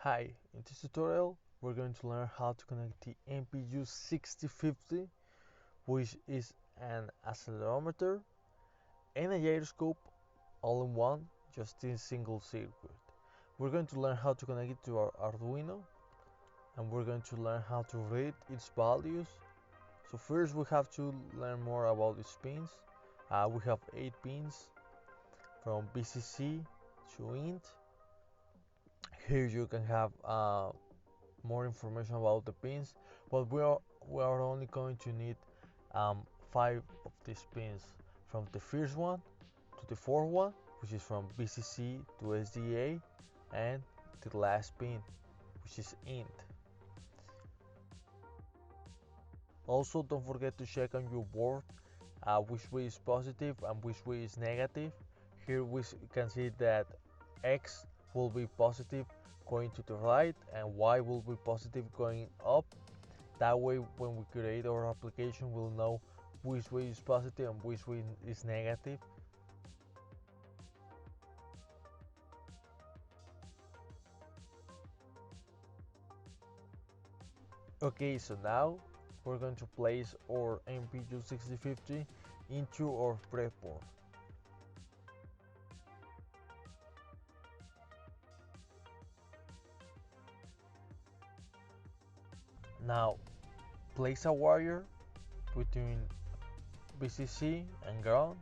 Hi, in this tutorial we're going to learn how to connect the MPU6050, which is an accelerometer and a gyroscope all in one, just in single circuit. We're going to learn how to connect it to our Arduino, and we're going to learn how to read its values. So first we have to learn more about its pins. We have 8 pins from VCC to int. Here you can have more information about the pins, but we are only going to need 5 of these pins, from the first one to the fourth one, which is from VCC to SDA, and the last pin, which is int. Also, don't forget to check on your board which way is positive and which way is negative. Here we can see that X will be positive going to the right and Y will be positive going up. That way, when we create our application, we'll know which way is positive and which way is negative. Okay, so now we're going to place our MPU6050 into our breadboard. Now, place a wire between VCC and ground.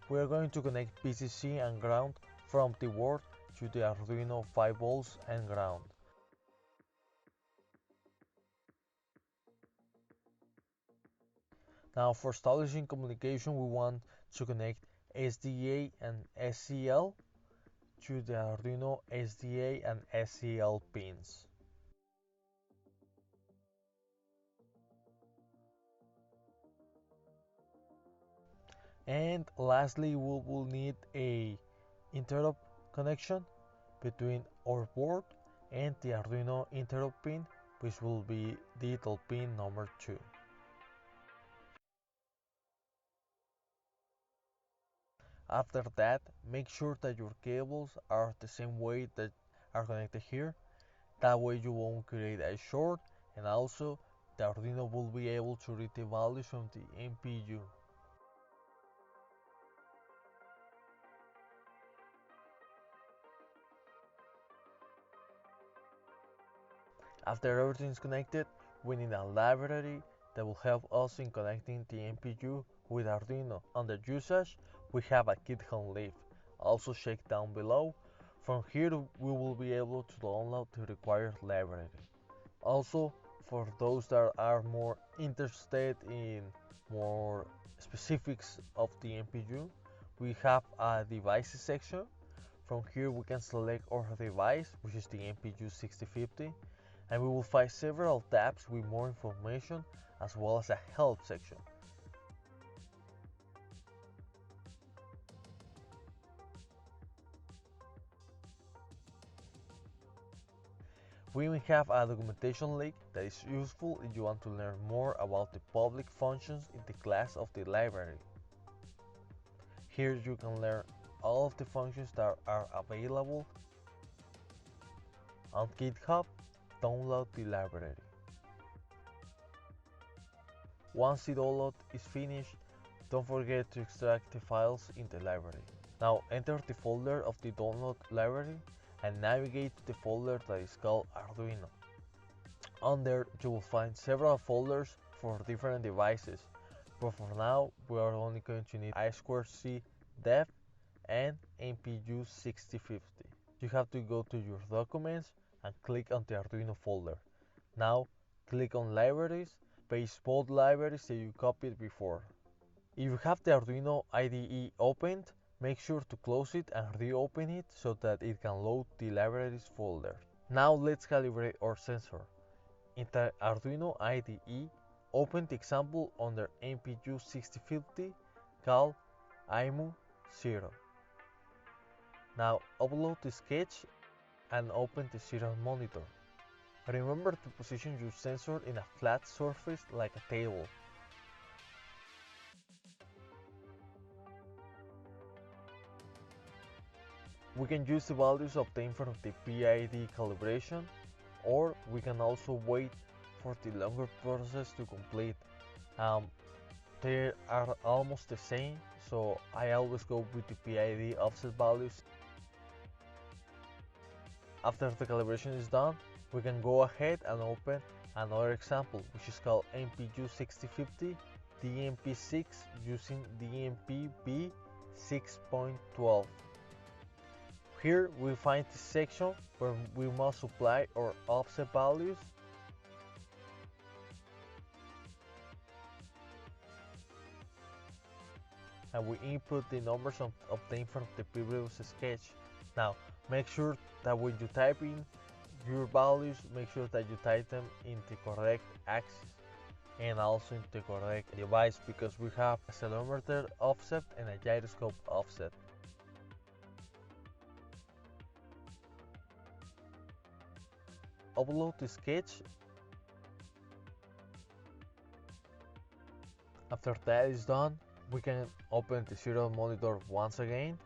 We are going to connect VCC and ground from the board to the Arduino 5 volts and ground. Now, for establishing communication, we want to connect SDA and SCL to the Arduino SDA and SCL pins. And lastly, we will need a interrupt connection between our board and the Arduino interrupt pin, which will be digital pin number 2. After that, make sure that your cables are the same way that are connected here. That way you won't create a short, and also the Arduino will be able to read the values from the MPU. After everything is connected, we need a library that will help us in connecting the MPU with Arduino. Under usage, we have a Github link. Also check down below. From here, we will be able to download the required library. Also, for those that are more interested in more specifics of the MPU, we have a devices section. From here, we can select our device, which is the MPU6050, and we will find several tabs with more information, as well as a help section. We even have a documentation link that is useful if you want to learn more about the public functions in the class of the library. Here you can learn all of the functions that are available on GitHub. Download the library. Once the download is finished, don't forget to extract the files in the library. Now enter the folder of the download library and navigate to the folder that is called Arduino. On there you will find several folders for different devices, but for now we are only going to need I2CDev and MPU6050. You have to go to your documents and click on the Arduino folder. Now click on libraries, paste both libraries that you copied before. If you have the Arduino IDE opened, make sure to close it and reopen it so that it can load the libraries folder. Now let's calibrate our sensor. In the Arduino IDE, open the example under MPU6050 called IMU0. Now upload the sketch and open the serial monitor. Remember to position your sensor in a flat surface like a table. We can use the values obtained from the PID calibration, or we can also wait for the longer process to complete. They are almost the same, so I always go with the PID offset values. After the calibration is done, we can go ahead and open another example, which is called MPU6050 DMP6 using DMP6.12. Here we find the section where we must supply our offset values. And we input the numbers obtained from the previous sketch. Now, make sure that when you type in your values, make sure that you type them in the correct axis and also in the correct device, because we have accelerometer offset and a gyroscope offset. Upload the sketch. After that is done, we can open the serial monitor once again.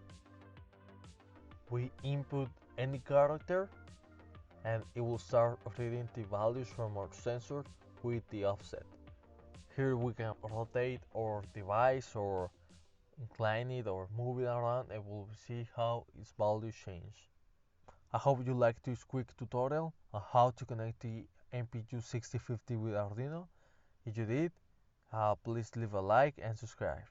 We input any character and it will start reading the values from our sensor with the offset. Here we can rotate our device or incline it or move it around, and we'll see how its values change. I hope you liked this quick tutorial on how to connect the MPU6050 with Arduino. If you did, please leave a like and subscribe.